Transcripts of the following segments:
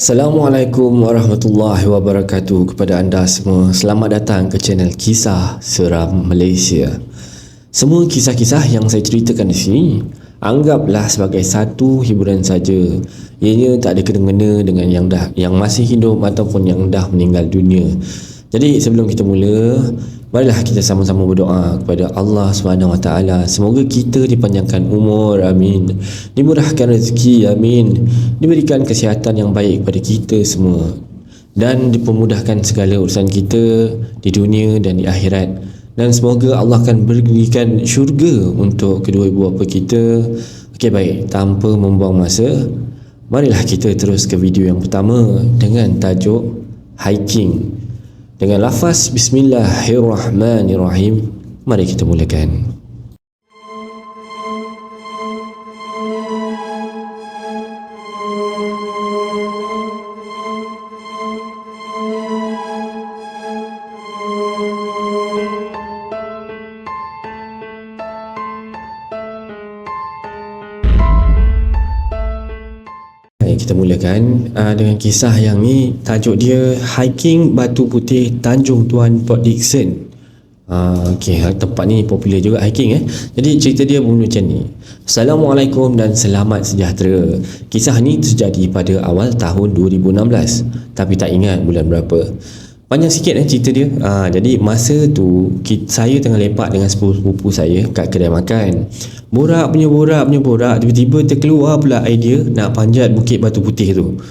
Assalamualaikum warahmatullahi wabarakatuh kepada anda semua. Selamat datang ke channel Kisah Seram Malaysia. Semua kisah-kisah yang saya ceritakan di sini anggaplah sebagai satu hiburan saja. Ianya tak ada kena-mengena dengan yang masih hidup ataupun yang dah meninggal dunia. Jadi sebelum kita mula, marilah kita sama-sama berdoa kepada Allah SWT. Semoga kita dipanjangkan umur, amin, dimurahkan rezeki, amin, diberikan kesihatan yang baik kepada kita semua, dan dipermudahkan segala urusan kita di dunia dan di akhirat. Dan semoga Allah akan berikan syurga untuk kedua ibu bapa kita. Okey, baik, tanpa membuang masa, marilah kita terus ke video yang pertama dengan tajuk Hiking. Dengan lafaz Bismillahirrahmanirrahim, mari kita mulakan. Kita mulakan dengan kisah yang ni. Tajuk dia Hiking Batu Putih Tanjung Tuan Port Dickson. Tempat ni popular juga hiking. Jadi cerita dia bermula macam ni. Assalamualaikum dan selamat sejahtera. Kisah ni terjadi pada awal tahun 2016, tapi tak ingat bulan berapa. Panjang sikit cerita dia. Jadi masa tu saya tengah lepak dengan sepupu saya kat kedai makan. Borak punya borak, tiba-tiba terkeluar pula idea nak panjat Bukit Batu Putih tu.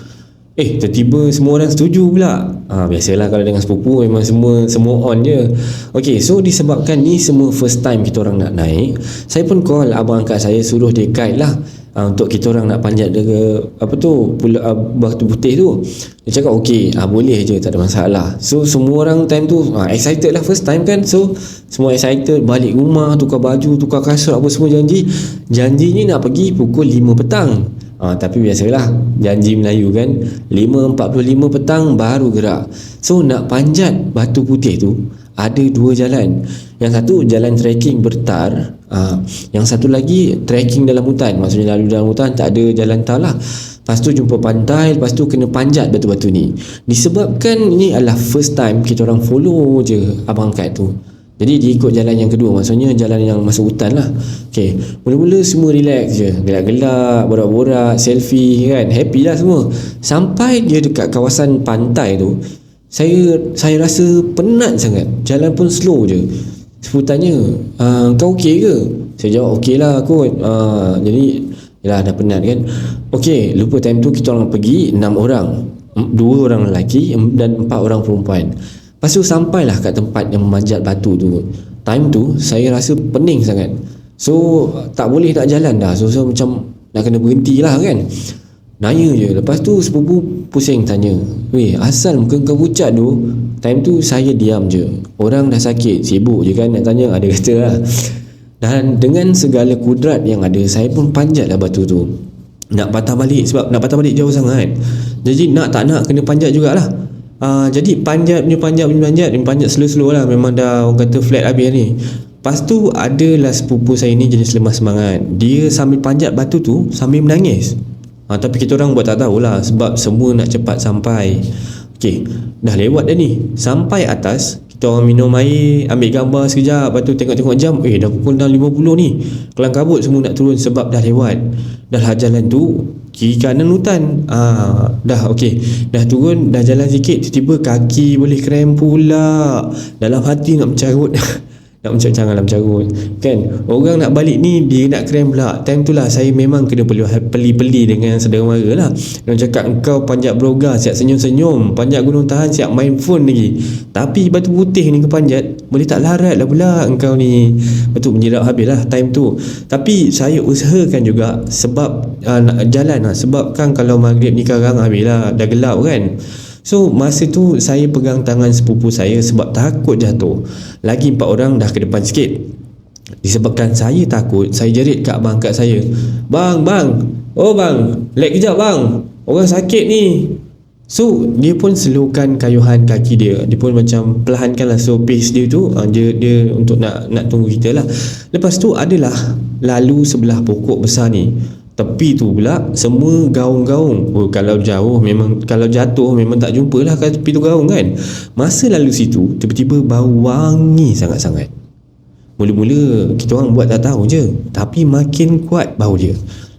Tiba-tiba semua orang setuju pula. Biasalah kalau dengan sepupu memang semua on je. Okey, so disebabkan ni semua first time kita orang nak naik, saya pun call abang angkat saya, suruh dia guide lah untuk kita orang nak panjat ke Batu Putih tu. Dia cakap okey, boleh je, tak ada masalah. So semua orang time tu excited lah, first time kan. So semua excited, balik rumah, tukar baju, tukar kasut, apa semua janji ni nak pergi pukul 5 petang. Tapi biasalah janji Melayu kan, 5.45 petang baru gerak. So nak panjat Batu Putih tu ada dua jalan. Yang satu jalan trekking bertar, yang satu lagi trekking dalam hutan. Maksudnya lalu dalam hutan, tak ada jalan tar lah. Lepas tu jumpa pantai, lepas tu kena panjat batu-batu ni. Disebabkan ini adalah first time, kita orang follow je abang angkat tu. Jadi dia ikut jalan yang kedua, maksudnya jalan yang masuk hutan lah. Okey, mula-mula semua relax je, gelak-gelak, borak-borak, selfie kan, happy lah semua. Sampai dia dekat kawasan pantai tu, saya rasa penat sangat. Jalan pun slow je. Sepupu tanya, kau okey ke? Saya jawab okey lah kot. Jadi yalah, dah penat kan. Okey, lupa time tu kita orang pergi 6 orang, 2 orang lelaki dan 4 orang perempuan. Lepas tu sampailah kat tempat yang memanjat batu tu. Time tu saya rasa pening sangat. So tak boleh nak jalan dah. So macam nak kena berhenti lah kan. Nanya je. Lepas tu sepupu pusing tanya, weh, asal muka kau pucat tu? Time tu saya diam je. Orang dah sakit, sibuk je kan nak tanya, ada kata lah. Dan dengan segala kudrat yang ada, saya pun panjat lah batu tu. Nak patah balik, sebab nak patah balik jauh sangat. Jadi nak tak nak kena panjat jugalah. Jadi panjat slow-slow lah. Memang dah orang kata flat habis ni. Lepas tu adalah sepupu saya ni jenis lemah semangat. Dia sambil panjat batu tu sambil menangis. Tapi kita orang buat tak tahulah, sebab semua nak cepat sampai. Okey, dah lewat dah ni. Sampai atas, kita orang minum air, ambil gambar sekejap. Lepas tu tengok-tengok jam, dah pukul 6.50 ni. Kelang kabut semua nak turun sebab dah lewat. Dah lah jalan tu kiri kanan hutan. Dah okey, dah turun, dah jalan sikit, tiba-tiba kaki boleh krem pula. Dalam hati nak mencarut. Nak janganlah mencarut kan. Orang nak balik ni dia nak krem pula. Time tu lah saya memang kena peli-peli dengan saudara mara lah. Dia cakap, engkau panjat Broga siap senyum-senyum, panjat Gunung Tahan siap main phone lagi, tapi Batu Putih ni kau panjat boleh tak larat lah pula engkau ni. Betul, menyerap habis lah time tu. Tapi saya usahakan juga sebab nak jalan lah. Sebab kan kalau maghrib ni sekarang habis lah, dah gelap kan. So masa tu saya pegang tangan sepupu saya sebab takut jatuh. Lagi 4 orang dah ke depan sikit. Disebabkan saya takut, saya jerit kat abang kat saya, Bang, oh bang, lag kejap bang, orang sakit ni. So dia pun slowkan kayuhan kaki dia. Dia pun macam perlahankan lah. So pace dia tu dia untuk nak tunggu kita lah. Lepas tu adalah lalu sebelah pokok besar ni. tepi tu pula semua gaung-gaung. Kalau jauh memang, kalau jatuh memang tak jumpa lah kat tepi tu gaung kan. Masa lalu situ tiba-tiba bau wangi sangat-sangat. Mula-mula kita orang buat tak tahu je, tapi makin kuat bau dia.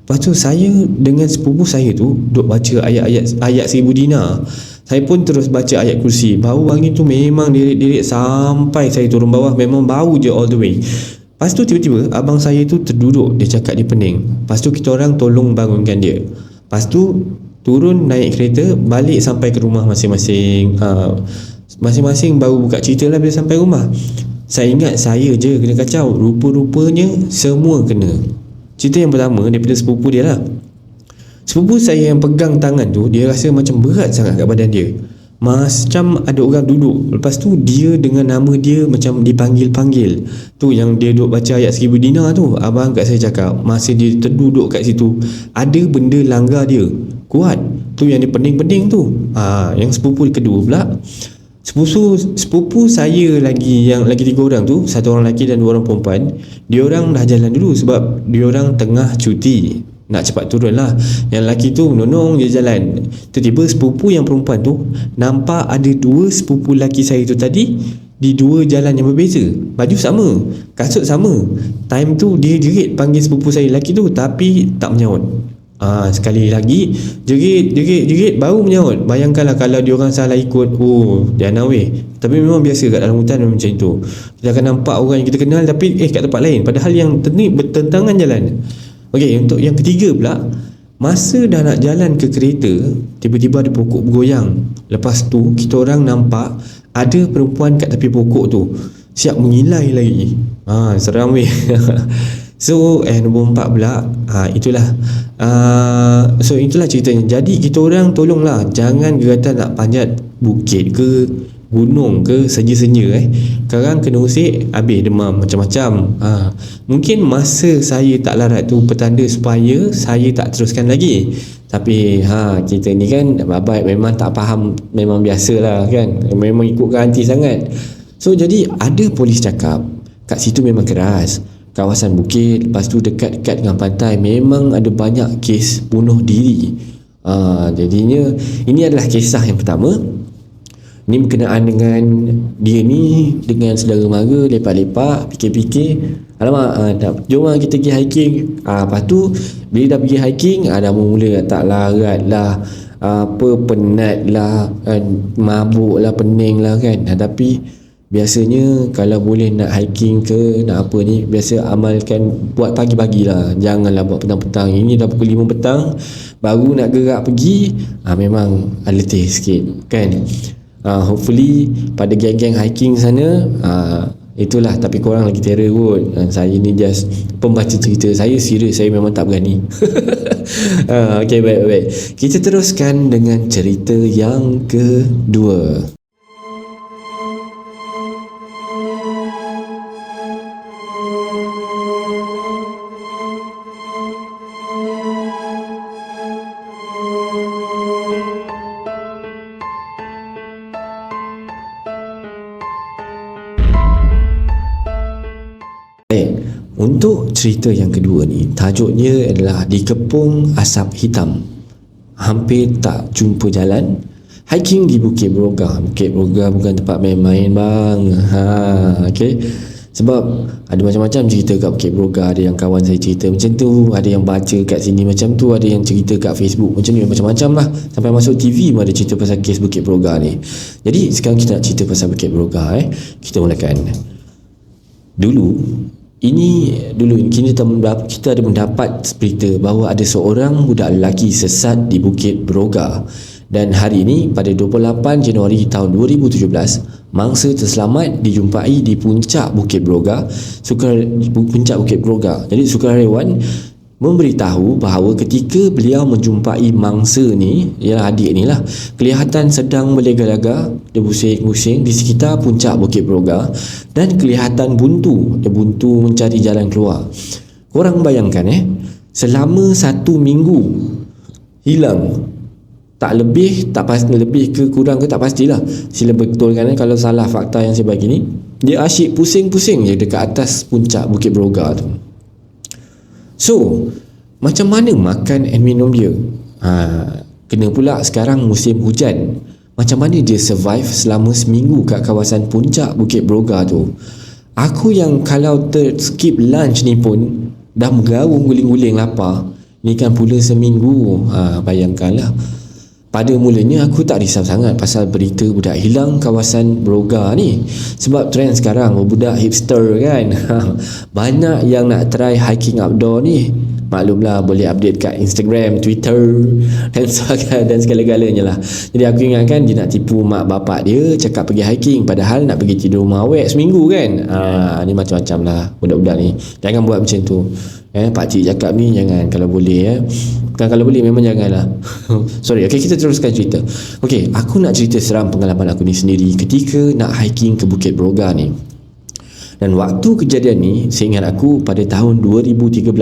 Lepas tu saya dengan sepupu saya tu duk baca ayat 1000 dinar. Saya pun terus baca ayat kursi. Bau wangi tu memang diri sampai saya turun bawah, memang bau je all the way. Lepas tu tiba-tiba abang saya tu terduduk, dia cakap dia pening. Lepas tu kita orang tolong bangunkan dia. Lepas tu turun naik kereta balik sampai ke rumah masing-masing. Masing-masing baru buka cerita lah bila sampai rumah. Saya ingat saya je kena kacau, rupa-rupanya semua kena. Cerita yang pertama daripada sepupu dia lah. Sepupu saya yang pegang tangan tu, dia rasa macam berat sangat kat badan dia, macam ada orang duduk. Lepas tu dia dengan nama dia macam dipanggil-panggil. Tu yang dia duduk baca ayat 1000 dinar tu, abang kat saya cakap masa dia terduduk kat situ ada benda langgar dia kuat. Tu yang dia pening-pening tu. Yang sepupu kedua pula, sepupu saya lagi, yang lagi 3 orang tu, 1 orang lelaki dan 2 orang perempuan. Dia orang dah jalan dulu sebab dia orang tengah cuti, nak cepat turun lah. Yang lelaki tu menonong je jalan. Tiba-tiba sepupu yang perempuan tu nampak ada 2 sepupu lelaki saya tu tadi di 2 jalan yang berbeza. Baju sama, kasut sama. Time tu dia jerit panggil sepupu saya lelaki tu, tapi tak menyaut. Sekali lagi jerit baru menyaut. Bayangkanlah kalau dia orang salah ikut, jangan weh. Tapi memang biasa kat dalam hutan memang macam tu. Kita akan nampak orang yang kita kenal tapi kat tempat lain, padahal yang ni bertentangan jalan. Okey, untuk yang ketiga pula, masa dah nak jalan ke kereta, tiba-tiba ada pokok bergoyang. Lepas tu kita orang nampak ada perempuan kat tepi pokok tu siap mengilai lagi. Seram weh. So nombor 4 pula, itulah itulah ceritanya. Jadi kita orang tolonglah jangan kata nak panjat bukit ke gunung ke senja-senja sekarang kena usik habis demam macam-macam. Mungkin masa saya tak larat tu petanda supaya saya tak teruskan lagi. Tapi kita ni kan babat memang tak faham, memang biasalah kan, memang ikutkan aunty sangat. So jadi ada polis cakap kat situ memang keras, kawasan bukit, lepas tu dekat-dekat dengan pantai, memang ada banyak kes bunuh diri. Jadinya ini adalah kisah yang pertama. Ni berkenaan dengan dia ni dengan saudara mara lepak-lepak, fikir-fikir, alamak, jom kita pergi hiking. Lepas tu bila dah pergi hiking, dah mula tak larat lah, penat lah kan, mabuk lah, pening lah kan. Tapi biasanya kalau boleh nak hiking ke nak apa ni, biasa amalkan buat pagi-pagi lah, janganlah buat petang-petang. Ini dah pukul 5 petang baru nak gerak pergi, memang letih sikit kan. Hopefully pada geng-geng hiking sana, itulah. Tapi korang lagi terror kot. Saya ni just pembaca cerita. Saya serius, saya memang tak berani. Okay, baik. Kita teruskan dengan cerita yang kedua. Untuk cerita yang kedua ni, tajuknya adalah Dikepung Asap Hitam. Hampir tak jumpa jalan. Hiking di Bukit Berogah. Bukit Berogah bukan tempat main-main bang. Okay. Sebab ada macam-macam cerita kat Bukit Berogah. Ada yang kawan saya cerita macam tu, ada yang baca kat sini macam tu, ada yang cerita kat Facebook macam ni, macam-macam lah. Sampai masuk TV pun ada cerita pasal kes Bukit Berogah ni. Jadi sekarang kita nak cerita pasal Bukit Berogah. Kita mulakan. Dulu kita ada mendapat berita bahawa ada seorang budak lelaki sesat di Bukit Berogah. Dan hari ini pada 28 Januari tahun 2017, mangsa terselamat dijumpai di puncak Bukit Berogah. Jadi sukarelawan memberitahu bahawa ketika beliau menjumpai mangsa ni, ialah adik ni lah, kelihatan sedang berlega-lega, dia pusing-pusing di sekitar puncak Bukit Berogah dan kelihatan buntu mencari jalan keluar. Korang bayangkan selama 1 minggu hilang, tak lebih, tak pasti, lebih ke kurang ke tak pastilah, sila betulkan kalau salah fakta yang saya bagi ni. Dia asyik pusing-pusing je dekat atas puncak Bukit Berogah tu. So, Macam mana makan and minum dia? Kena pula sekarang musim hujan. Macam mana dia survive selama seminggu kat kawasan puncak Bukit Broga tu? Aku yang kalau skip lunch ni pun dah menggarung guling-guling lapar. Ni kan pula seminggu. Bayangkanlah. Pada mulanya aku tak risau sangat pasal berita budak hilang kawasan Broga ni. Sebab trend sekarang budak hipster kan. Banyak yang nak try hiking outdoor ni. Maklumlah boleh update kat Instagram, Twitter dan segala-galanya lah. Jadi aku ingatkan dia nak tipu mak bapak dia cakap pergi hiking, padahal nak pergi tidur rumah awet seminggu kan. Ni macam-macam lah budak-budak ni. Jangan buat macam tu. Pakcik cakap ni jangan, kalau boleh Bukan kalau boleh, memang janganlah. Sorry, okay, kita teruskan cerita. Okay, aku nak cerita seram pengalaman aku ni sendiri ketika nak hiking ke Bukit Broga ni. Dan waktu kejadian ni, seingat aku pada tahun 2013,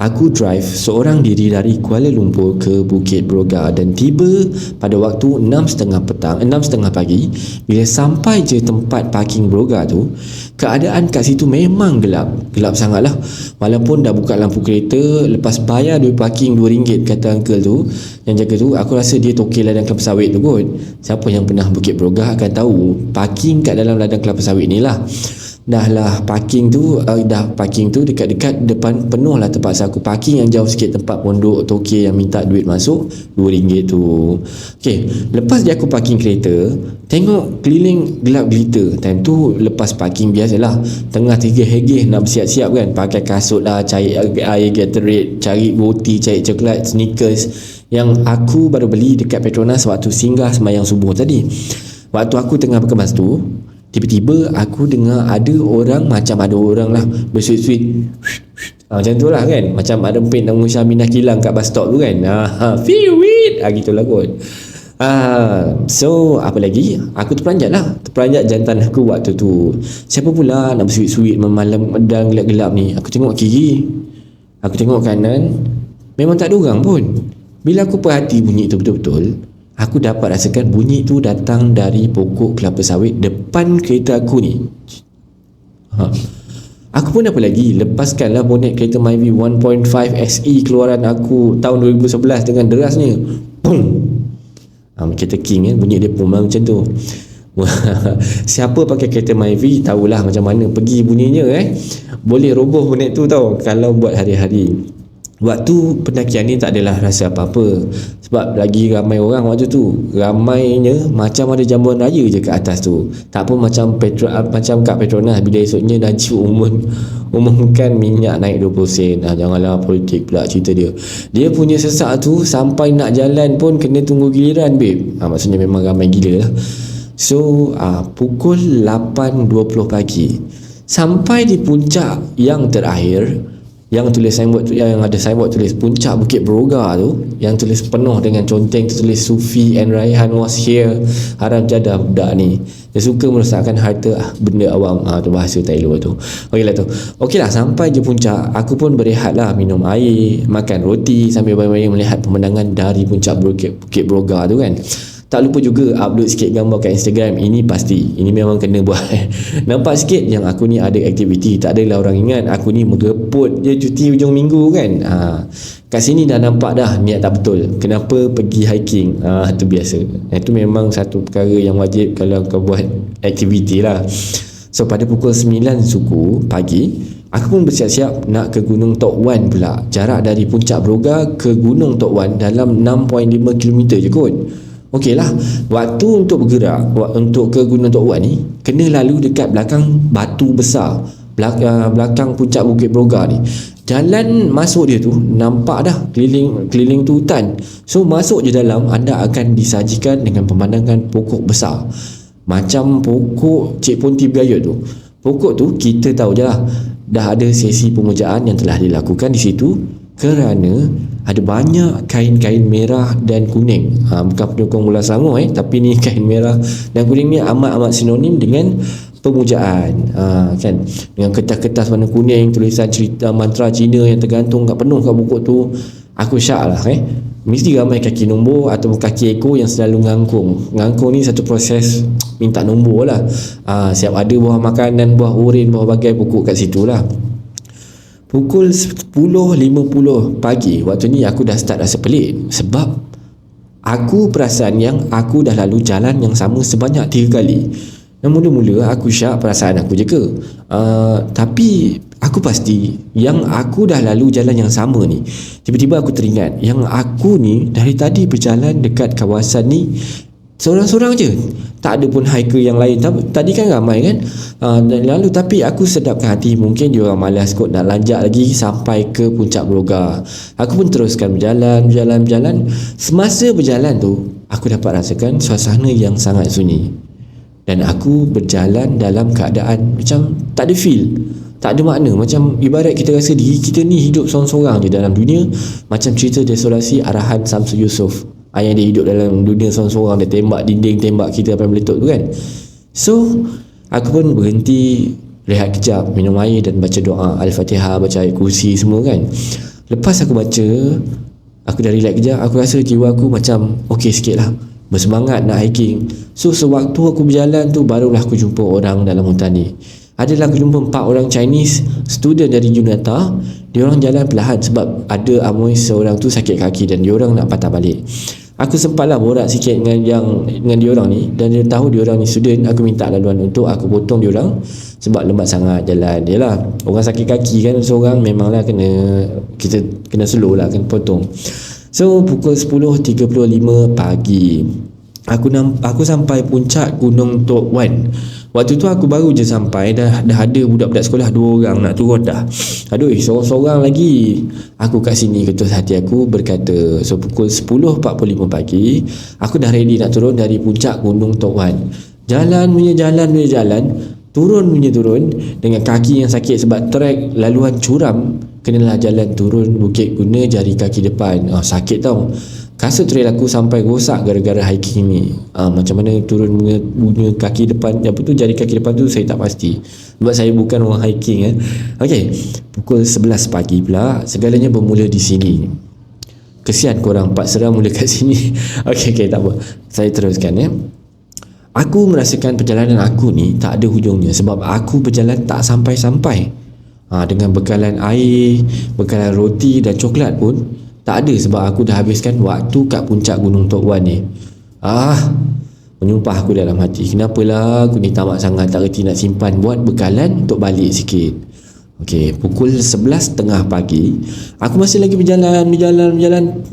aku drive seorang diri dari Kuala Lumpur ke Bukit Broga dan tiba pada waktu 6.30 pagi. Bila sampai je tempat parking Broga tu, keadaan kat situ memang gelap sangat lah. Walaupun dah buka lampu kereta, lepas bayar duit parking RM2 kata uncle tu yang jaga tu, aku rasa dia tokey ladang kelapa sawit tu kot. Siapa yang pernah Bukit Broga akan tahu parking kat dalam ladang kelapa sawit ni lah. Dah parking tu dekat-dekat depan penuh lah terpaksa aku parking. Yang jauh sikit tempat pondok tokey yang minta duit masuk RM2 tu. Okay, lepas dia aku parking kereta, tengok keliling gelap gelita. Time tu lepas parking biasalah, tengah tergeh-geh nak bersiap-siap kan, pakai kasut lah, cari air Gatorade, cari roti, cari coklat, sneakers yang aku baru beli dekat Petronas waktu singgah sembahyang subuh tadi. Waktu aku tengah berkemas tu, tiba-tiba aku dengar ada orang lah bersuit-suit macam tu lah kan, macam ada empit dan Musya Aminah kilang kat bus stop tu kan. Fiwit gitulah kot. So apa lagi, aku terperanjat jantan aku waktu tu. Siapa pula nak bersuit-suit malam dan gelap-gelap ni? Aku tengok kiri, aku tengok kanan, memang tak ada orang pun. Bila aku perhati bunyi tu betul-betul, aku dapat rasakan bunyi tu datang dari pokok kelapa sawit depan kereta aku ni. Aku pun apa lagi, lepaskanlah bonet kereta Myvi 1.5 SE keluaran aku tahun 2011 dengan derasnya. Boom. Kereta King bunyi dia pun macam tu. Siapa pakai kereta Myvi tahulah macam mana pergi bunyinya Boleh roboh bonet tu tau kalau buat hari-hari. Waktu pendakian ni tak adalah rasa apa-apa sebab lagi ramai orang waktu tu. Ramainya macam ada jambuan raya je kat atas tu. Tak pun macam kat Petronas bila esoknya Najib umumkan minyak naik 20 sen. Janganlah politik pula cerita dia. Dia punya sesak tu sampai nak jalan pun kena tunggu giliran babe. Maksudnya memang ramai gila lah. So pukul 8.20 pagi sampai di puncak yang terakhir, yang tulis signboard tu, yang ada signboard tulis puncak Bukit Broga tu, yang tulis penuh dengan conteng tulis Sufi and Raihan was here. Haram jadah budak ni, dia suka merosakkan harta benda awam. Tu bahasa Thailand tu. Okey lah, sampai je puncak, aku pun berehat lah, minum air, makan roti sambil bayang-bayang melihat pemandangan dari puncak Bukit Broga tu kan. Tak lupa juga upload sikit gambar kat Instagram. Ini pasti, ini memang kena buat. Nampak sikit yang aku ni ada aktiviti. Tak adalah orang ingat aku ni mereput je cuti hujung minggu kan. Kat sini dah nampak dah niat tak betul. Kenapa pergi hiking? Itu biasa. Itu memang satu perkara yang wajib kalau kau buat aktiviti lah. So pada pukul 9 suku pagi, aku pun bersiap-siap nak ke Gunung Tok Wan pula. Jarak dari puncak Broga ke Gunung Tok Wan dalam 6.5 km je kot. Okey lah, waktu untuk bergerak untuk ke Gunung Tok Wan ni kena lalu dekat belakang batu besar, belakang puncak Bukit Broga ni. Jalan masuk dia tu nampak dah keliling tu hutan. So masuk je dalam, anda akan disajikan dengan pemandangan pokok besar macam pokok Cik Ponti Bergayut tu. Pokok tu kita tahu je lah, dah ada sesi pemujaan yang telah dilakukan di situ kerana ada banyak kain-kain merah dan kuning. Bukan penyokong bola Selangor tapi ni kain merah dan kuning ni amat-amat sinonim dengan pemujaan. Kan, dengan kertas-kertas warna kuning, tulisan cerita mantra Cina yang tergantung kat penuh kat pokok tu. Aku syak lah mesti ramai kaki nombor atau kaki ekor yang selalu ngangkung. Ngangkung ni satu proses minta nombor lah. Siap ada buah makanan, buah urin, buah bagai pokok kat situ lah. Pukul 10.50 pagi, waktu ni aku dah start rasa pelik. Sebab aku perasan yang aku dah lalu jalan yang sama sebanyak 3 kali. Dan mula-mula aku syak perasaan aku je ke. Tapi aku pasti yang aku dah lalu jalan yang sama ni. Tiba-tiba aku teringat yang aku ni dari tadi berjalan dekat kawasan ni seorang-seorang je, tak ada pun hiker yang lain. Tadi kan ramai kan, lalu tapi aku sedapkan hati, mungkin dia orang malas kot nak lanjak lagi sampai ke puncak Broga. Aku pun teruskan berjalan. Semasa berjalan tu aku dapat rasakan suasana yang sangat sunyi, dan aku berjalan dalam keadaan macam tak ada feel, tak ada makna. Macam ibarat kita rasa diri kita ni hidup seorang-seorang je dalam dunia. Macam cerita Desolasi arahan Samsul Yusof, yang dia hidup dalam dunia seorang-seorang, dia tembak dinding, tembak kita sampai meletup tu kan. So aku pun berhenti, rehat kejap, minum air dan baca doa Al-Fatihah, baca ayat kursi semua kan. Lepas aku baca, aku dah relax kejap. Aku rasa jiwa aku macam okey sikit lah, bersemangat nak hiking. So sewaktu aku berjalan tu, barulah aku jumpa orang dalam hutan ni. Adalah aku jumpa 4 orang Chinese student dari Junata. Diorang jalan perlahan sebab ada amoy seorang tu sakit kaki dan diorang nak patah balik. Aku sempatlah borak sikit dengan diorang ni, dan dia tahu diorang ni student. Aku minta laluan untuk aku potong diorang sebab lembat sangat jalan. Yalah, orang sakit kaki kan seorang, memanglah kita kena slow lah, kena potong. So pukul 10.35 pagi aku sampai puncak Gunung Tok Wan. Waktu tu aku baru je sampai, dah ada budak-budak sekolah 2 orang nak turun dah. Aduh, seorang-seorang lagi. Aku kat sini, ketus hati aku berkata. So pukul 10.45 pagi aku dah ready nak turun dari puncak Gunung Tok Wan. Jalan, turun dengan kaki yang sakit sebab trek laluan curam. Kenalah jalan turun bukit guna jari kaki depan. Sakit tau. Kasut trail aku sampai rosak gara-gara hiking ni. Macam mana turun punya kaki depan, jari kaki depan tu saya tak pasti, sebab saya bukan orang hiking. Okey, pukul 11 pagi pula segalanya bermula di sini. Kesian korang, Pak Seram mula kat sini. Okey, tak apa, saya teruskan ya. Aku merasakan perjalanan aku ni tak ada hujungnya sebab aku berjalan tak sampai-sampai. Dengan bekalan air, bekalan roti dan coklat pun tak ada sebab aku dah habiskan waktu kat puncak Gunung Tok Wan ni. Menyumpah aku dalam hati, kenapalah aku ni tamak sangat, tak reti nak simpan buat bekalan untuk balik sikit. Okey, pukul 11.30 pagi aku masih lagi berjalan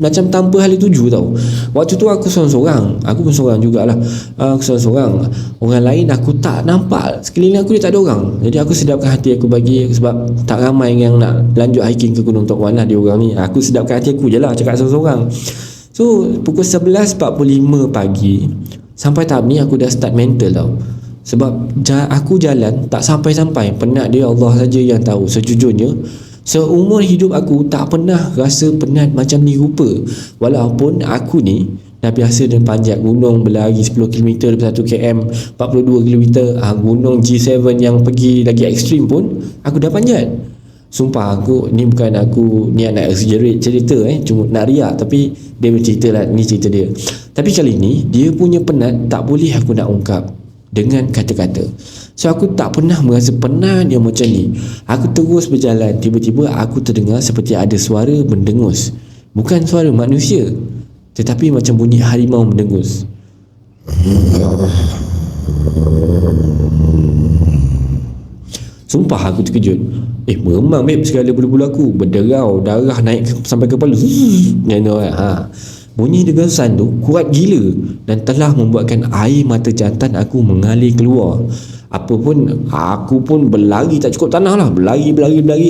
macam tanpa hala tuju tau. Waktu tu aku seorang-seorang. Aku pun seorang jugalah. Aku seorang-seorang. Orang lain aku tak nampak. Sekeliling aku ni tak ada orang. Jadi aku sedapkan hati aku bagi, sebab tak ramai yang nak lanjut hiking ke Gunung Tok Wan lah dia orang ni. Aku sedapkan hati aku je lah cakap seorang-seorang. So pukul 11.45 pagi sampai tahap ni aku dah start mental tau. Sebab aku jalan tak sampai-sampai. Penat dia Allah saja yang tahu. Sejujurnya seumur hidup aku tak pernah rasa penat macam ni rupa. Walaupun aku ni dah biasa dengan panjat gunung, berlari 10 km, 1 km, 42 km. Gunung G7 yang pergi lagi ekstrim pun aku dah panjat. Sumpah aku ni bukan aku niat nak exaggerate cerita, cuma nak riak, tapi dia bercerita lah, ni cerita dia. Tapi kali ni dia punya penat tak boleh aku nak ungkap dengan kata-kata. So aku tak pernah merasa penat yang macam ni. Aku terus berjalan. Tiba-tiba aku terdengar seperti ada suara mendengus. Bukan suara manusia, tetapi macam bunyi harimau mendengus. Sumpah aku terkejut. Meremang babe, segala bulu-bulu aku berderau, darah naik sampai kepala. Bunyi degasan tu kuat gila dan telah membuatkan air mata jantan aku mengalir keluar. Apapun, aku pun berlari tak cukup tanah lah. Berlari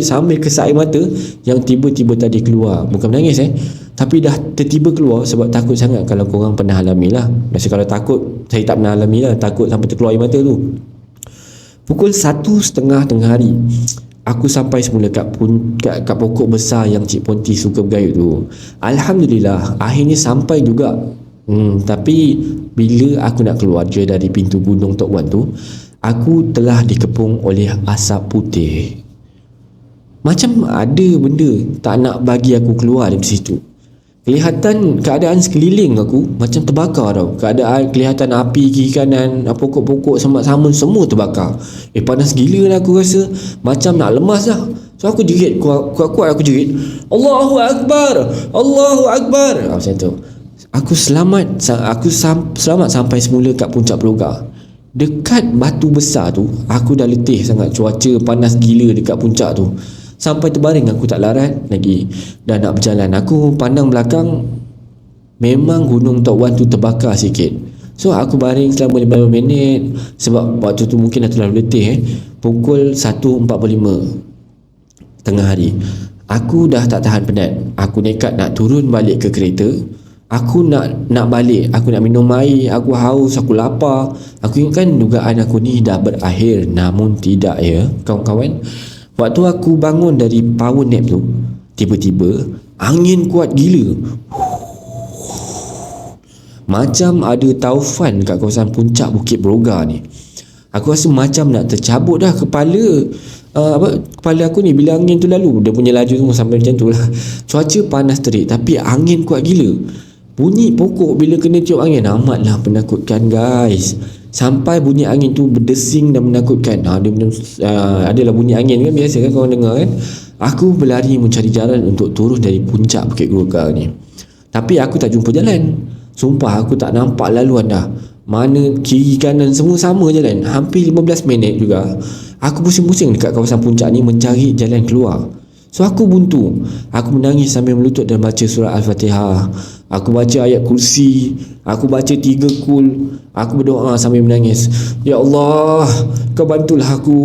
sambil kesat air mata yang tiba-tiba tadi keluar. Bukan menangis tapi dah tertiba keluar sebab takut sangat. Kalau korang pernah alami lah. Biasa kalau takut, saya tak pernah alami lah, takut sampai terkeluar air mata tu. Pukul 1.30 tengah hari aku sampai semula kat pokok besar yang Cik Ponti suka bergayut tu. Alhamdulillah akhirnya sampai juga. Tapi bila aku nak keluar je dari pintu Gunung Tok Wan tu, aku telah dikepung oleh asap putih. Macam ada benda tak nak bagi aku keluar dari situ. Kelihatan keadaan sekeliling aku macam terbakar tau. Kelihatan api kiri kanan, pokok-pokok semak-samun semua terbakar. Panas gila lah aku rasa. Macam nak lemas dah. So aku jerit, kuat-kuat aku jerit, Allahu Akbar, Allahu Akbar. Macam tu. Aku selamat sampai semula kat puncak Broga. Dekat batu besar tu, aku dah letih sangat. Cuaca panas gila dekat puncak tu. Sampai terbaring aku tak larat lagi. Dah nak berjalan, aku pandang belakang. Memang Gunung Tok Wan tu terbakar sikit. So aku baring selama 15 minit. Sebab waktu tu mungkin dah terlalu letih. Pukul 1.45 tengah hari. Aku dah tak tahan penat. Aku nekat nak turun balik ke kereta. Aku nak balik. Aku nak minum air. Aku haus, aku lapar. Aku ingatkan dugaan aku ni dah berakhir. Namun tidak ya kawan-kawan. Waktu aku bangun dari power nap tu, tiba-tiba angin kuat gila. Macam ada taufan kat kawasan puncak Bukit Broga ni. Aku rasa macam nak tercabut dah kepala aku ni bila angin tu lalu. Dia punya laju semua sampai macam tu lah. Cuaca panas terik tapi angin kuat gila. Bunyi pokok bila kena tiup angin amatlah menakutkan guys. Sampai bunyi angin tu berdesing dan menakutkan. Adalah bunyi angin kan, biasa kan korang dengar kan. Aku berlari mencari jalan untuk turun dari puncak Bukit Broga ni. Tapi aku tak jumpa jalan. Sumpah aku tak nampak laluan dah. Mana kiri kanan semua sama jalan. Hampir 15 minit juga aku pusing-pusing dekat kawasan puncak ni mencari jalan keluar. So aku buntu. Aku menangis sambil melutut dan baca surah Al-Fatihah. Aku baca ayat kursi. Aku baca 3 kul. Aku berdoa sambil menangis. Ya Allah, kau bantulah aku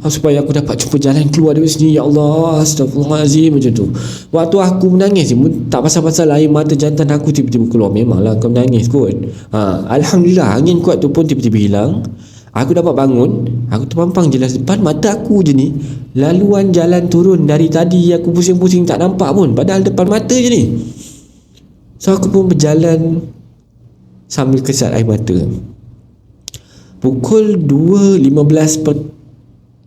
supaya aku dapat jumpa jalan keluar dari sini. Ya Allah, astagfirullahaladzim. Macam tu. Waktu aku menangis, tak pasal-pasal air mata jantan aku tiba-tiba keluar. Memanglah kau menangis kot. Alhamdulillah angin kuat tu pun tiba-tiba hilang. Aku dapat bangun. Aku terpampang jelas depan mata aku je ni. Laluan jalan turun dari tadi aku pusing-pusing tak nampak pun. Padahal depan mata je ni. So aku pun berjalan sambil kesat air mata. Pukul 2.15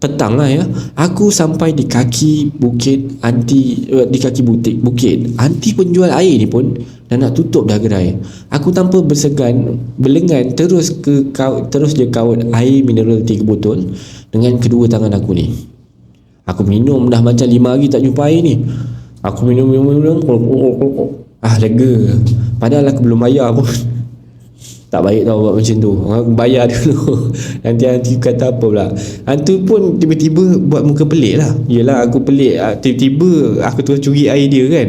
petang lah ya. Aku sampai di kaki bukit di kaki bukit. Anti penjual air ni pun dah nak tutup dah gerai. Aku tanpa berlengan terus je kaut air mineral 3 botol dengan kedua tangan aku ni. Aku minum dah macam 5 hari tak jumpa air ni. Aku minum. Lega. Padahal aku belum bayar pun. Tak baik tau buat macam tu. Aku bayar dulu. Nanti kata apa pula. Hantu pun tiba-tiba buat muka pelik lah. Yelah aku pelik. Tiba-tiba aku terus curi air dia kan.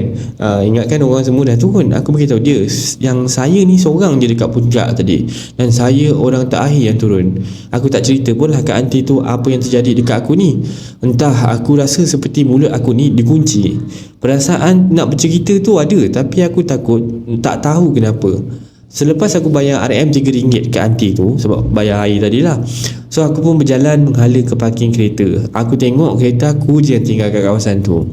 Ingatkan orang semua dah turun. Aku beritahu dia yang saya ni seorang je dekat puncak tadi. Dan saya orang terakhir yang turun. Aku tak cerita pun lah kat aunty tu apa yang terjadi dekat aku ni. Entah aku rasa seperti mulut aku ni dikunci. Perasaan nak bercerita tu ada. Tapi aku takut. Tak tahu kenapa. Selepas aku bayar RM RM3 ke aunty tu sebab bayar air tadi lah. So aku pun berjalan menghala ke parking kereta. Aku tengok kereta aku je yang tinggal kat kawasan tu.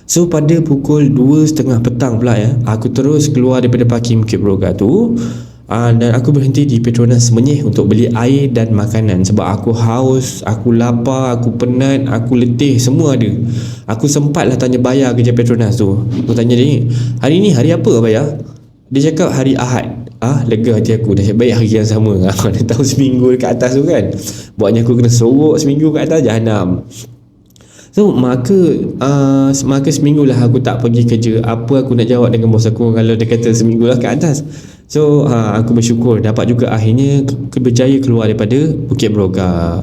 So pada pukul 2.30 petang pula ya, aku terus keluar daripada parking Bukit Broga tu. Dan aku berhenti di Petronas Semenyih untuk beli air dan makanan. Sebab aku haus, aku lapar, aku penat, aku letih, semua ada. Aku sempatlah tanya bayar kerja Petronas tu. Aku tanya dia, hari ni hari apa bayar? Dia cakap hari Ahad. Lega hati aku. Dah baik hari yang sama. Dia tahu seminggu dekat atas tu kan. Buatnya aku kena sorok seminggu kat atas jahanam. So maka seminggu lah aku tak pergi kerja. Apa aku nak jawab dengan bos aku kalau dia kata seminggu lah kat atas. So aku bersyukur dapat juga akhirnya berjaya keluar daripada Bukit Broga.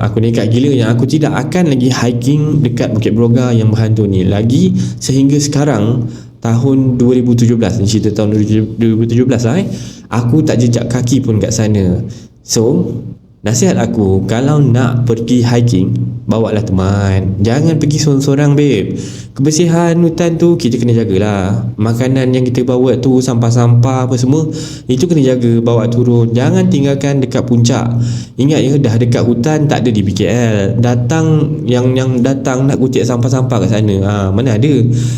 Aku nekat gila yang aku tidak akan lagi hiking dekat Bukit Broga yang berhantu ni lagi sehingga sekarang. Tahun 2017, cerita tahun 2017 lah aku tak jejak kaki pun kat sana. So nasihat aku, kalau nak pergi hiking, bawalah teman. Jangan pergi sorang-sorang babe. Kebersihan hutan tu kita kena jagalah. Makanan yang kita bawa tu, sampah-sampah apa semua, itu kena jaga, bawa turun. Jangan tinggalkan dekat puncak. Ingat ya, dah dekat hutan tak ada di BKL. Datang yang datang nak kutip sampah-sampah kat sana. Mana ada.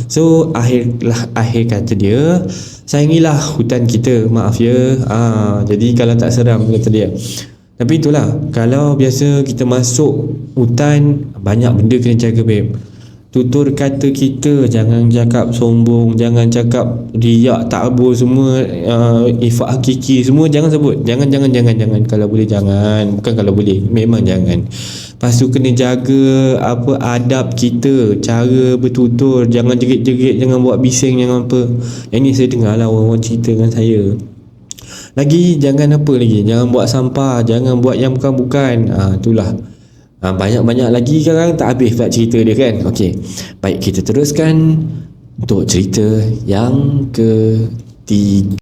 So akhir kata dia, sayangilah hutan kita. Maaf ya. Jadi kalau tak seram kata dia. Tapi itulah, kalau biasa kita masuk hutan, banyak benda kena jaga babe. tutur kata kita, jangan cakap sombong, jangan cakap riak, takbur semua, ifak hakiki semua jangan sebut. Jangan. Kalau boleh jangan. Bukan kalau boleh, memang jangan. Lepas tu kena jaga apa adab kita, cara bertutur, jangan jerit-jerit, jangan buat bising, jangan apa. Yang ni saya dengar lah orang-orang cerita dengan saya. Lagi jangan apa lagi, jangan buat sampah, jangan buat yang bukan-bukan. Itulah. Banyak-banyak lagi sekarang tak habis pula cerita dia kan. Okey. Baik, kita teruskan untuk cerita yang ketiga.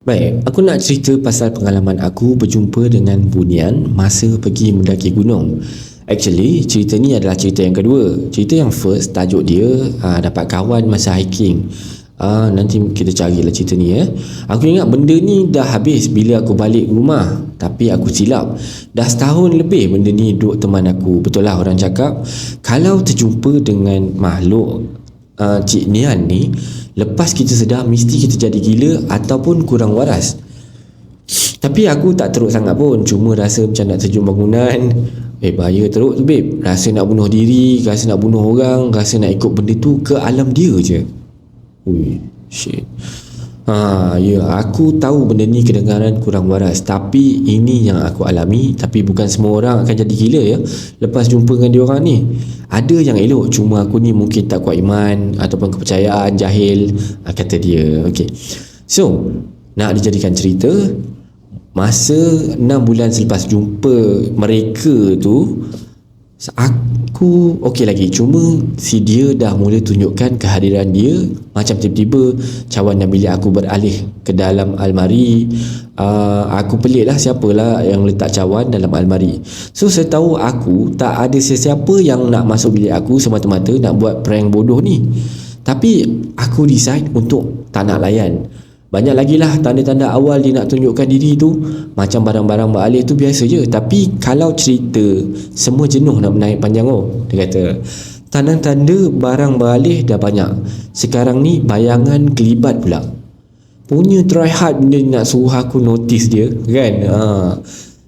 Baik, aku nak cerita pasal pengalaman aku berjumpa dengan bunian masa pergi mendaki gunung. Actually, cerita ni adalah cerita yang kedua. Cerita yang first, tajuk dia dapat kawan masa hiking. Nanti kita carilah cerita ni. Aku ingat benda ni dah habis bila aku balik rumah, tapi aku silap. Dah setahun lebih benda ni duduk teman aku. Betul lah orang cakap, kalau terjumpa dengan makhluk Cik Nian ni, lepas kita sedar mesti kita jadi gila ataupun kurang waras. Tapi aku tak teruk sangat pun, cuma rasa macam nak terjun bangunan. Bahaya teruk tu babe. Rasa nak bunuh diri, rasa nak bunuh orang, rasa nak ikut benda tu ke alam dia je. Ui, shit. Aku tahu benda ni kedengaran kurang waras, tapi ini yang aku alami. Tapi bukan semua orang akan jadi gila ya lepas jumpa dengan dia orang ni. Ada yang elok, cuma aku ni mungkin tak kuat iman ataupun kepercayaan, jahil, kata dia. Okay, so nak dijadikan cerita, masa 6 bulan selepas jumpa mereka tu, aku okey lagi, cuma si dia dah mula tunjukkan kehadiran dia. Macam tiba-tiba cawan dan bilik aku beralih ke dalam almari. Aku pelik lah, siapalah yang letak cawan dalam almari. So setahu aku, tak ada sesiapa yang nak masuk bilik aku semata-mata nak buat prank bodoh ni. Tapi aku decide untuk tak nak layan. Banyak lagi lah tanda-tanda awal dia nak tunjukkan diri tu. Macam barang-barang beralih tu biasa je, tapi kalau cerita semua jenuh nak menaik panjang. Dia kata tanda-tanda barang beralih dah banyak, sekarang ni bayangan kelibat pula. Punya try hard benda nak suruh aku notice dia kan.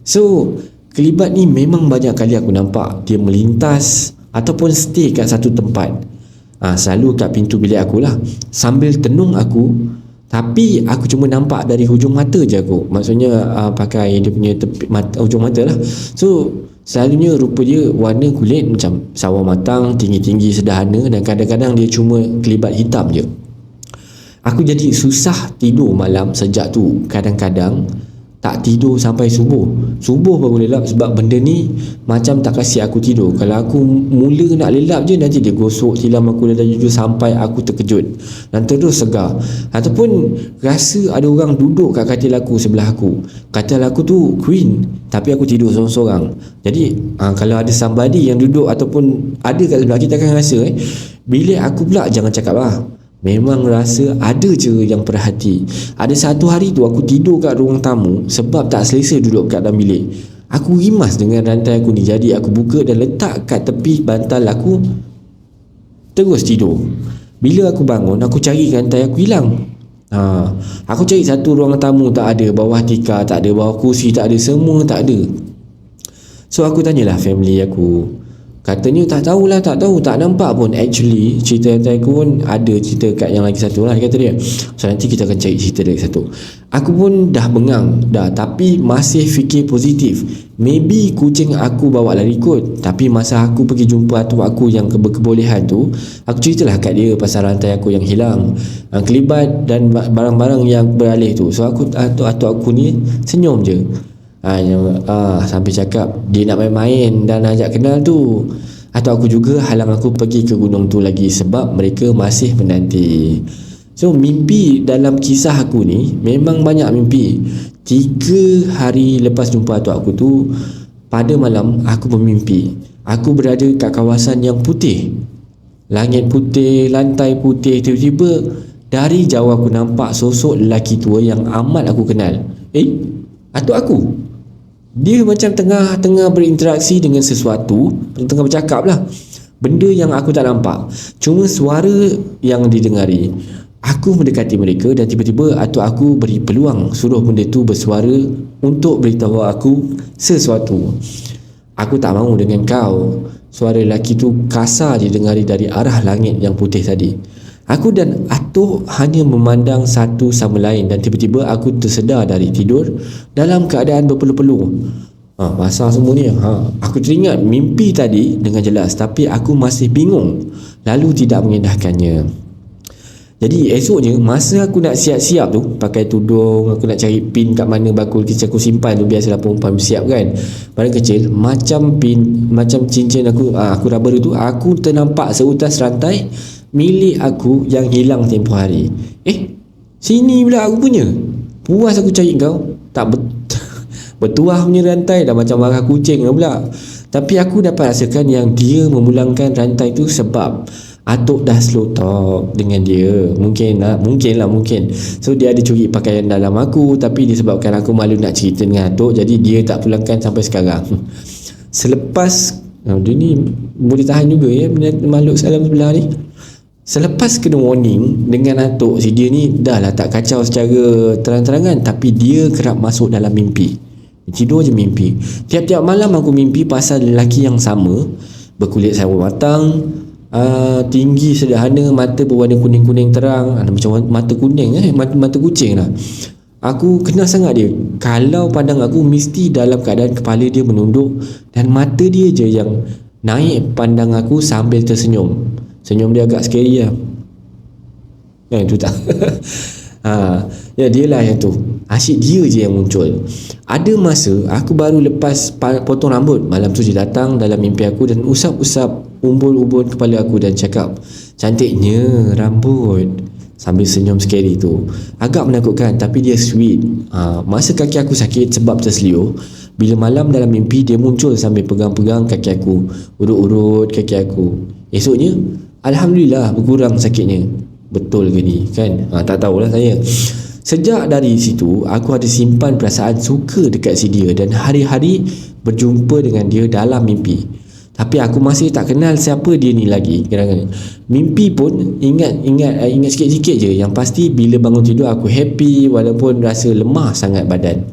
So kelibat ni memang banyak kali aku nampak dia melintas ataupun stay kat satu tempat. Selalu kat pintu bilik aku lah, sambil tenung aku. Tapi aku cuma nampak dari hujung mata je aku. Maksudnya pakai dia punya hujung mata lah. So selalunya rupa dia warna kulit macam sawah matang, tinggi-tinggi, sederhana. Dan kadang-kadang dia cuma kelibat hitam je. Aku jadi susah tidur malam sejak tu. Kadang-kadang tak tidur sampai subuh. Subuh baru lelap sebab benda ni macam tak kasi aku tidur. Kalau aku mula nak lelap je, nanti dia gosok tilam aku dalam jujur sampai aku terkejut dan terus segar. Ataupun rasa ada orang duduk kat katil aku sebelah aku. Katil aku tu queen, tapi aku tidur seorang-seorang. Jadi kalau ada somebody yang duduk ataupun ada kat sebelah kita akan rasa bilik aku pula jangan cakap lah. Memang rasa ada je yang perhati. Ada satu hari tu aku tidur kat ruang tamu sebab tak selesa duduk kat dalam bilik. Aku rimas dengan rantai aku ni, jadi aku buka dan letak kat tepi bantal aku, terus tidur. Bila aku bangun, aku cari rantai aku hilang. Aku cari satu ruang tamu tak ada, bawah tikar tak ada, bawah kursi tak ada, semua tak ada. So aku tanyalah family aku. Katanya tak tahu, tak nampak pun. Actually cerita rantai aku pun ada cerita kat yang lagi satu lah, kata dia. So nanti kita akan cari cerita lagi satu. Aku pun dah bengang dah, tapi masih fikir positif. Maybe kucing aku bawa lari kot. Tapi masa aku pergi jumpa atuk aku yang berkebolehan tu, aku ceritalah kat dia pasal rantai aku yang hilang, kelibat dan barang-barang yang beralih tu. So atuk aku ni senyum je. Sampai cakap dia nak main-main dan ajak kenal tu. Atau aku juga halang aku pergi ke gunung tu lagi sebab mereka masih menanti. So mimpi dalam kisah aku ni memang banyak mimpi. 3 hari lepas jumpa atuk aku tu, pada malam aku bermimpi aku berada kat kawasan yang putih, langit putih, lantai putih. Tiba-tiba dari jauh aku nampak sosok lelaki tua yang amat aku kenal. Atuk aku. Dia macam tengah berinteraksi dengan sesuatu, tengah bercakap lah, benda yang aku tak nampak, cuma suara yang didengari. Aku mendekati mereka dan tiba-tiba atuk aku beri peluang suruh benda tu bersuara untuk beritahu aku sesuatu. Aku tak mahu dengan kau. Suara lelaki tu kasar didengari dari arah langit yang putih tadi. Aku dan atuk hanya memandang satu sama lain dan tiba-tiba aku tersedar dari tidur dalam keadaan berpeluh-peluh. Basah semua ni. Aku teringat mimpi tadi dengan jelas, tapi aku masih bingung lalu tidak mengendahkannya. Jadi esoknya masa aku nak siap-siap tu, pakai tudung, aku nak cari pin kat mana bakul kecil aku simpan tu, biasalah perempuan siap kan, barang kecil macam pin, macam cincin aku rubber tu, aku ternampak seutas rantai milik aku yang hilang tempoh hari. Sini pula aku punya. Puas aku cari kau, tak bertuah punya rantai dah macam marah kucing pula. Tapi aku dapat rasakan yang dia memulangkan rantai tu sebab atuk dah slow talk dengan dia. Mungkin. So dia ada curi pakaian dalam aku, tapi disebabkan aku malu nak cerita dengan atuk, jadi dia tak pulangkan sampai sekarang. Selepas dia ni boleh tahan juga ya, makhluk salam sebelah ni. Selepas kena warning dengan atuk, si dia ni dah lah tak kacau secara terang-terangan, tapi dia kerap masuk dalam mimpi. Tidur je mimpi. Tiap-tiap malam aku mimpi pasal lelaki yang sama, berkulit sawo matang, tinggi sederhana, mata berwarna kuning-kuning terang, macam mata kuning mata kucing lah. Aku kenal sangat dia. Kalau pandang aku, mesti dalam keadaan kepala dia menunduk dan mata dia je yang naik pandang aku sambil tersenyum. Senyum dia agak scary lah. Itu tak. Ya dia lah yang tu. Asyik dia je yang muncul. Ada masa aku baru lepas potong rambut, malam tu dia datang dalam mimpi aku dan usap-usap umbul-umbul kepala aku dan cakap, cantiknya rambut, sambil senyum scary tu. Agak menakutkan tapi dia sweet. Masa kaki aku sakit sebab terselio, bila malam dalam mimpi dia muncul sambil pegang-pegang kaki aku, urut-urut kaki aku. Esoknya alhamdulillah berkurang sakitnya. Betul ke ni kan? Tak tahulah saya. Sejak dari situ aku ada simpan perasaan suka dekat si dia dan hari-hari berjumpa dengan dia dalam mimpi. Tapi aku masih tak kenal siapa dia ni lagi. Kadang-kadang mimpi pun ingat sikit-sikit je. Yang pasti bila bangun tidur aku happy walaupun rasa lemah sangat badan.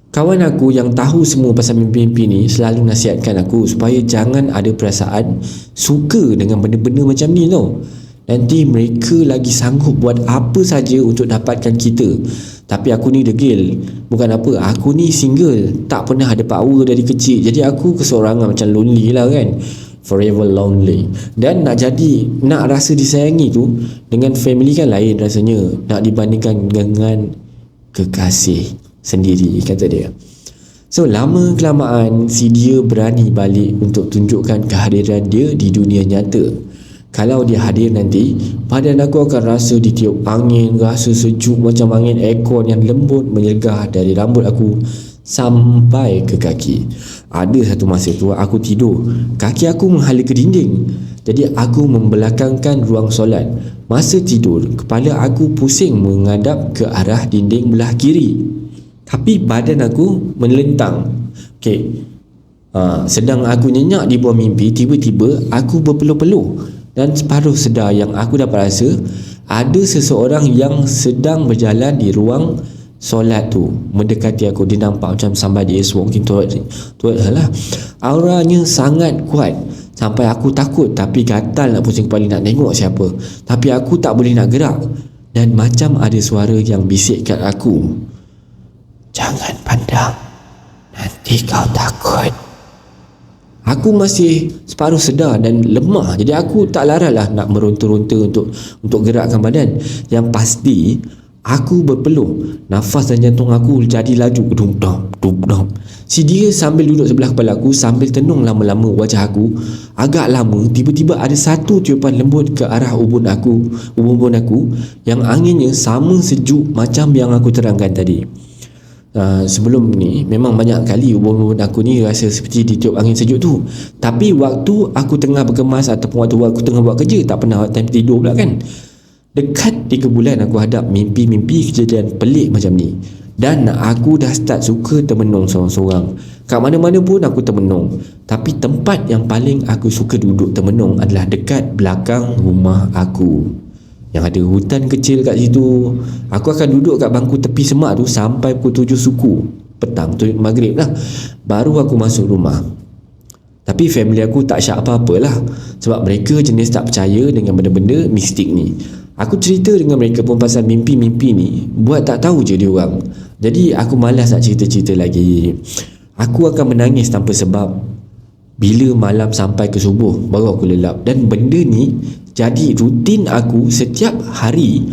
Kawan aku yang tahu semua pasal mimpi-mimpi ni selalu nasihatkan aku supaya jangan ada perasaan suka dengan benda-benda macam ni tau. Nanti mereka lagi sanggup buat apa saja untuk dapatkan kita. Tapi aku ni degil. Bukan apa, aku ni single, tak pernah ada power dari kecil. Jadi aku keseorangan, macam lonely lah kan. Forever lonely. Dan nak rasa disayangi tu dengan family kan lain rasanya. Nak dibandingkan dengan kekasih sendiri, kata dia. So lama kelamaan si dia berani balik untuk tunjukkan kehadiran dia di dunia nyata. Kalau dia hadir nanti, badan aku akan rasa ditiup angin, rasa sejuk macam angin aircon yang lembut menyergah dari rambut aku sampai ke kaki. Ada satu masa tu aku tidur, kaki aku menghala ke dinding. Jadi aku membelakangkan ruang solat. Masa tidur, kepala aku pusing menghadap ke arah dinding belah kiri. Tapi badan aku melentang. Sedang aku nyenyak di bawah mimpi, tiba-tiba aku berpeluh-peluh. Dan separuh sedar yang aku dapat rasa ada seseorang yang sedang berjalan di ruang solat tu mendekati aku. Dia nampak macam somebody is walking toward lah. Auranya sangat kuat sampai aku takut, tapi gatal nak pusing kepala nak tengok siapa. Tapi aku tak boleh nak gerak. Dan macam ada suara yang bisik kat aku, jangan pandang, nanti kau takut. Aku masih separuh sedar dan lemah, jadi aku tak larat lah nak meronta-ronta untuk gerakkan badan. Yang pasti aku berpeluh. Nafas dan jantung aku jadi laju. Dum-dum. Si dia sambil duduk sebelah kepala aku sambil tenung lama-lama wajah aku. Agak lama tiba-tiba ada satu tiupan lembut ke arah ubun aku yang anginnya sama sejuk macam yang aku terangkan tadi. Sebelum ni memang banyak kali ubun-ubun aku ni rasa seperti ditiup angin sejuk tu. Tapi waktu aku tengah berkemas ataupun waktu aku tengah buat kerja, tak pernah time tidur pula kan. Dekat 3 bulan aku hadap mimpi-mimpi kejadian pelik macam ni. Dan aku dah start suka termenung seorang-seorang. Kat mana-mana pun aku termenung. Tapi tempat yang paling aku suka duduk termenung adalah dekat belakang rumah aku, yang ada hutan kecil kat situ. Aku akan duduk kat bangku tepi semak tu sampai pukul 7 suku petang tu, maghrib lah, baru aku masuk rumah. Tapi family aku tak syak apa-apalah, sebab mereka jenis tak percaya dengan benda-benda mistik ni. Aku cerita dengan mereka pun pasal mimpi-mimpi ni, buat tak tahu je dia orang. Jadi aku malas nak cerita-cerita lagi. Aku akan menangis tanpa sebab bila malam sampai ke subuh baru aku lelap. Dan benda ni jadi rutin aku setiap hari,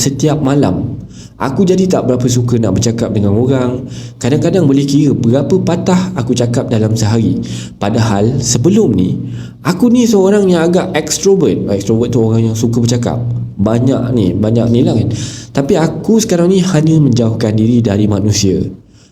setiap malam. Aku jadi tak berapa suka nak bercakap dengan orang. Kadang-kadang boleh kira berapa patah aku cakap dalam sehari. Padahal sebelum ni aku ni seorang yang agak extrovert. Extrovert tu orang yang suka bercakap. Banyak ni lah kan. Tapi aku sekarang ni hanya menjauhkan diri dari manusia.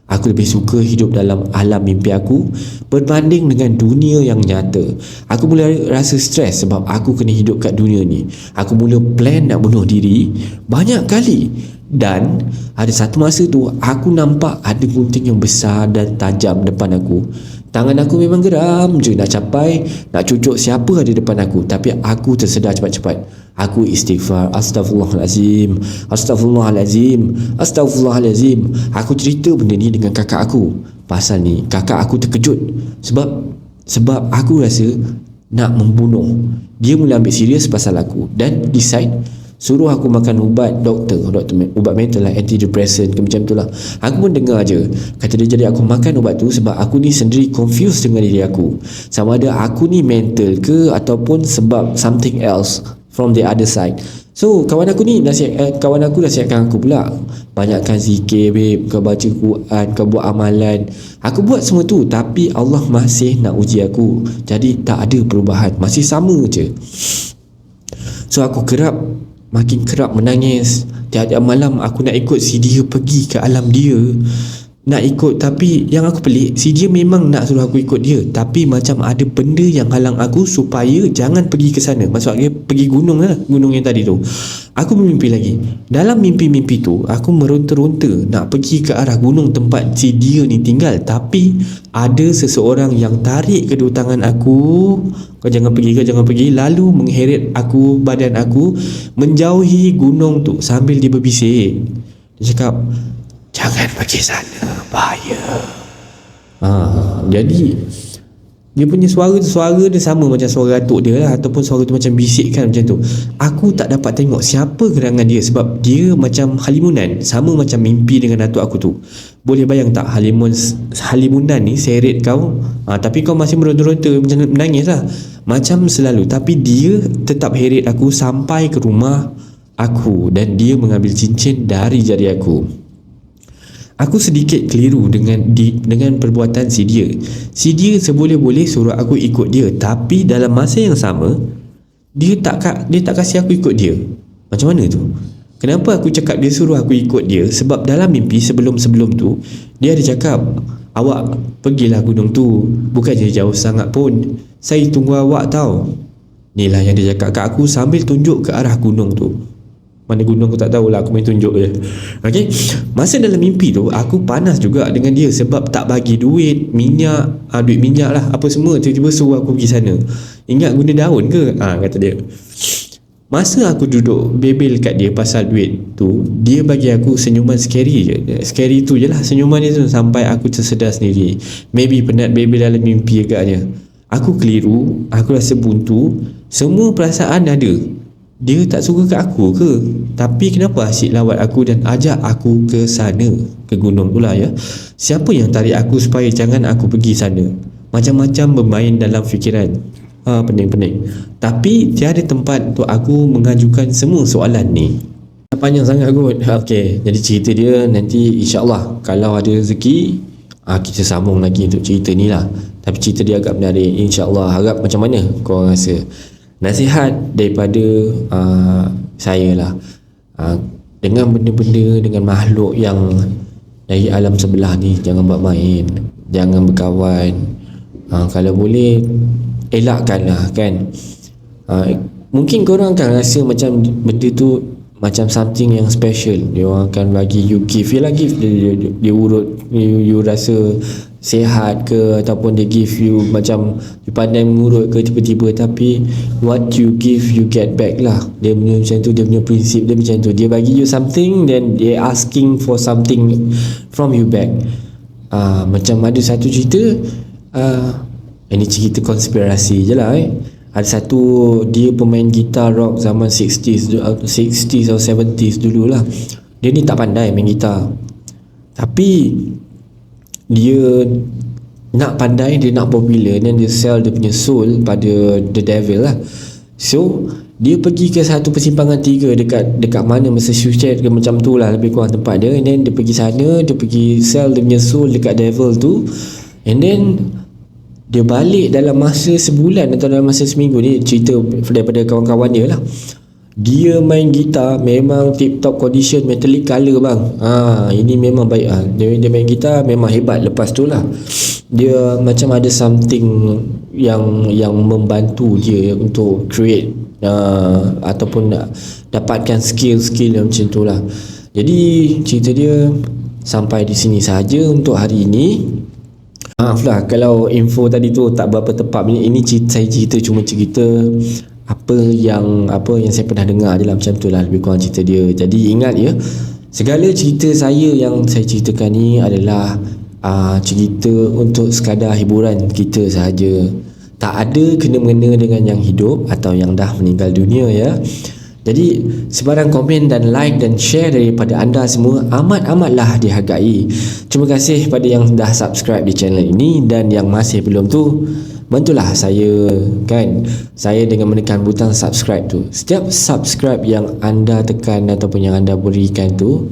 Aku lebih suka hidup dalam alam mimpi aku berbanding dengan dunia yang nyata. Aku mula rasa stres sebab aku kena hidup kat dunia ni. Aku mula plan nak bunuh diri banyak kali. Dan ada satu masa tu aku nampak ada gunting yang besar dan tajam depan aku. Tangan aku memang geram je nak capai, nak cucuk siapa ada depan aku. Tapi aku tersedar cepat-cepat. Aku istighfar, Astaghfirullahalazim, Astaghfirullahalazim, Astaghfirullahalazim. Aku cerita benda ni dengan kakak aku. Pasal ni kakak aku terkejut Sebab aku rasa nak membunuh. Dia mula ambil serius pasal aku dan decide suruh aku makan ubat doktor, ubat mental lah, antidepressant ke macam tu lah. Aku pun dengar je. Kata dia, jadi aku makan ubat tu sebab aku ni sendiri confused dengan diri aku, sama ada aku ni mental ke ataupun sebab something else from the other side. So kawan aku nasihatkan aku pula, banyakkan zikir babe, kau baca Quran, kau buat amalan. Aku buat semua tu, tapi Allah masih nak uji aku. Jadi tak ada perubahan, masih sama je. So aku makin kerap menangis. Tiap-tiap malam aku nak ikut si dia pergi ke alam dia. Nak ikut, tapi yang aku pelik, si dia memang nak suruh aku ikut dia, tapi macam ada benda yang halang aku supaya jangan pergi ke sana. Maksudnya pergi gunung lah, gunung yang tadi tu. Aku bermimpi lagi. Dalam mimpi-mimpi tu aku meronta-ronta nak pergi ke arah gunung tempat si dia ni tinggal. Tapi ada seseorang yang tarik kedua tangan aku, kau jangan pergi, lalu mengheret badan aku menjauhi gunung tu sambil dia berbisik. Dia cakap, jangan pergi sana, bahaya. Jadi dia punya suara dia sama macam suara atuk dia lah, ataupun suara tu macam bisikkan macam tu. Aku tak dapat tengok siapa gerangan dia sebab dia macam halimunan, sama macam mimpi dengan atuk aku tu. Boleh bayang tak halimunan ni seret kau, tapi kau masih meronta-ronta macam menangis lah macam selalu. Tapi dia tetap heret aku sampai ke rumah aku dan dia mengambil cincin dari jari aku. Aku sedikit keliru dengan perbuatan si dia. Si dia seboleh-boleh suruh aku ikut dia, tapi dalam masa yang sama dia tak kasih aku ikut dia. Macam mana tu? Kenapa aku cakap dia suruh aku ikut dia? Sebab dalam mimpi sebelum-sebelum tu dia ada cakap, awak pergilah gunung tu, bukannya jauh sangat pun, saya tunggu awak tau. Inilah yang dia cakap kat aku sambil tunjuk ke arah gunung tu. Mana gunung aku tak tahulah, aku main tunjuk je. Okay, masa dalam mimpi tu aku panas juga dengan dia sebab tak bagi duit minyak lah, apa semua. Tiba-tiba suruh aku pergi sana. Ingat guna daun ke? Kata dia. Masa aku duduk bebel kat dia pasal duit tu, dia bagi aku senyuman scary je. Scary tu je lah senyuman dia tu, sampai aku tersedar sendiri. Maybe penat bebel dalam mimpi agaknya. Aku keliru, aku rasa buntu, semua perasaan ada. Dia tak suka kat aku ke? Tapi kenapa asyik lawat aku dan ajak aku ke sana, ke gunung tu lah ya. Siapa yang tarik aku supaya jangan aku pergi sana? Macam-macam bermain dalam fikiran. Pening-pening. Tapi tiada tempat untuk aku mengajukan semua soalan ni. Panjang sangat kot. Okay, jadi cerita dia nanti insyaAllah kalau ada rezeki kita sambung lagi untuk cerita ni lah. Tapi cerita dia agak menarik. InsyaAllah, harap macam mana korang rasa. Nasihat daripada saya lah, dengan benda-benda, dengan makhluk yang dari alam sebelah ni, jangan buat main, jangan berkawan. Kalau boleh elakkan lah kan. mungkin korang akan rasa macam benda tu macam something yang special. Dia orang akan bagi you gift, dia dia urut you rasa sihat ke, ataupun dia give you macam you pandai mengurut ke tiba-tiba, tapi what you give you get back lah. Dia punya macam tu, dia punya prinsip dia macam tu. Dia bagi you something, then dia asking for something from you back. Macam ada satu cerita, ini cerita konspirasi je lah. Ada satu, dia pemain gitar rock zaman 60s atau 70s dulu lah. Dia ni tak pandai main gitar, tapi dia nak pandai, dia nak popular, dan dia sell dia punya soul pada the devil lah. So dia pergi ke satu persimpangan 3 dekat mana, Massachusetts ke macam tu lah, lebih kurang tempat dia. And then dia pergi sana, dia pergi sell dia punya soul dekat devil tu. And then dia balik dalam masa sebulan atau dalam masa seminggu. Ni cerita daripada kawan-kawan dia lah. Dia main gitar memang tip top condition, metallic color bang. Ini memang baik. Dia main gitar memang hebat. Lepas tu lah dia macam ada something yang membantu dia untuk create ataupun dapatkan skill-skill macam tu lah. Jadi cerita dia sampai di sini saja untuk hari ini. Maaf lah kalau info tadi tu tak berapa tepat. Ini saya cerita cuma cerita apa yang saya pernah dengar je lah, macam tu lah lebih kurang cerita dia. Jadi ingat ya, segala cerita saya yang saya ceritakan ni adalah cerita untuk sekadar hiburan kita sahaja. Tak ada kena-mengena dengan yang hidup atau yang dah meninggal dunia ya. Jadi sebarang komen dan like dan share daripada anda semua amat-amatlah dihargai. Terima kasih pada yang dah subscribe di channel ini, dan yang masih belum tu, bantulah saya kan. Saya dengan menekan butang subscribe tu. Setiap subscribe yang anda tekan ataupun yang anda berikan tu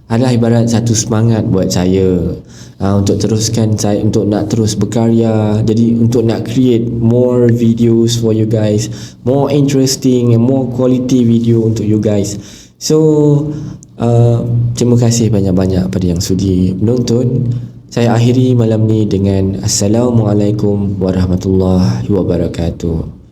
adalah ibarat satu semangat buat saya untuk teruskan saya, untuk nak terus berkarya. Jadi untuk nak create more videos for you guys, more interesting and more quality video untuk you guys. So terima kasih banyak-banyak pada yang sudi menonton. Saya akhiri malam ni dengan Assalamualaikum warahmatullahi wabarakatuh.